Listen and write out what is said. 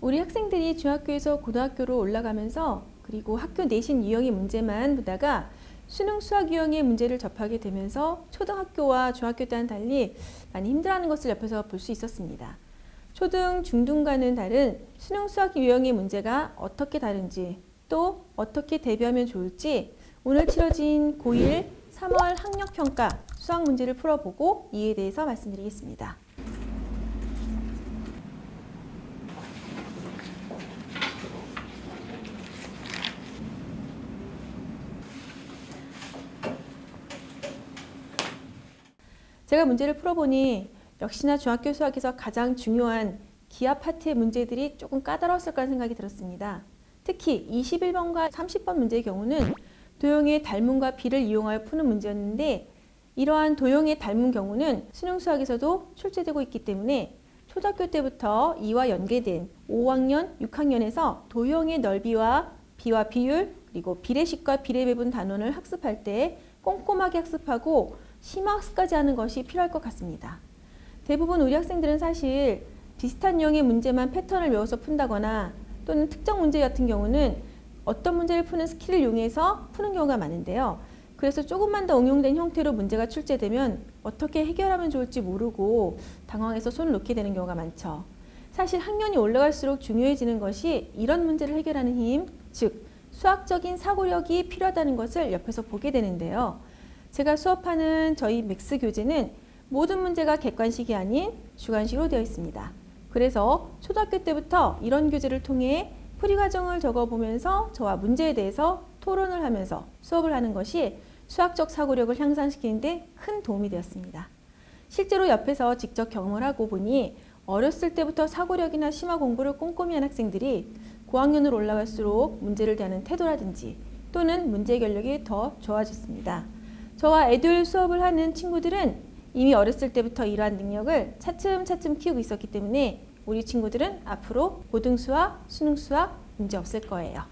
우리 학생들이 중학교에서 고등학교로 올라가면서 그리고 학교 내신 유형의 문제만 보다가 수능 수학 유형의 문제를 접하게 되면서 초등학교와 중학교 때와는 달리 많이 힘들어하는 것을 옆에서 볼 수 있었습니다. 초등, 중등과는 다른 수능 수학 유형의 문제가 어떻게 다른지 또 어떻게 대비하면 좋을지 오늘 치러진 고1 3월 학력평가 수학 문제를 풀어보고 이에 대해서 말씀드리겠습니다. 제가 문제를 풀어보니 역시나 중학교 수학에서 가장 중요한 기하 파트의 문제들이 조금 까다로웠을 거라는 생각이 들었습니다. 특히 21번과 30번 문제의 경우는 도형의 닮음과 비를 이용하여 푸는 문제였는데 이러한 도형의 닮은 경우는 수능 수학에서도 출제되고 있기 때문에 초등학교 때부터 이와 연계된 5학년, 6학년에서 도형의 넓이와 비와 비율 그리고 비례식과 비례배분 단원을 학습할 때 꼼꼼하게 학습하고 심화학습까지 하는 것이 필요할 것 같습니다. 대부분 우리 학생들은 사실 비슷한 유형의 문제만 패턴을 외워서 푼다거나 또는 특정 문제 같은 경우는 어떤 문제를 푸는 스킬을 이용해서 푸는 경우가 많은데요. 그래서 조금만 더 응용된 형태로 문제가 출제되면 어떻게 해결하면 좋을지 모르고 당황해서 손을 놓게 되는 경우가 많죠. 사실 학년이 올라갈수록 중요해지는 것이 이런 문제를 해결하는 힘, 즉 수학적인 사고력이 필요하다는 것을 옆에서 보게 되는데요. 제가 수업하는 저희 맥스 교재는 모든 문제가 객관식이 아닌 주관식으로 되어 있습니다. 그래서 초등학교 때부터 이런 교재를 통해 풀이 과정을 적어보면서 저와 문제에 대해서 토론을 하면서 수업을 하는 것이 수학적 사고력을 향상시키는 데 큰 도움이 되었습니다. 실제로 옆에서 직접 경험을 하고 보니 어렸을 때부터 사고력이나 심화 공부를 꼼꼼히 한 학생들이 고학년으로 올라갈수록 문제를 대하는 태도라든지 또는 문제 해결력이 더 좋아졌습니다. 저와 에듀 수업을 하는 친구들은 이미 어렸을 때부터 이러한 능력을 차츰차츰 키우고 있었기 때문에 우리 친구들은 앞으로 고등수학, 수능수학 문제 없을 거예요.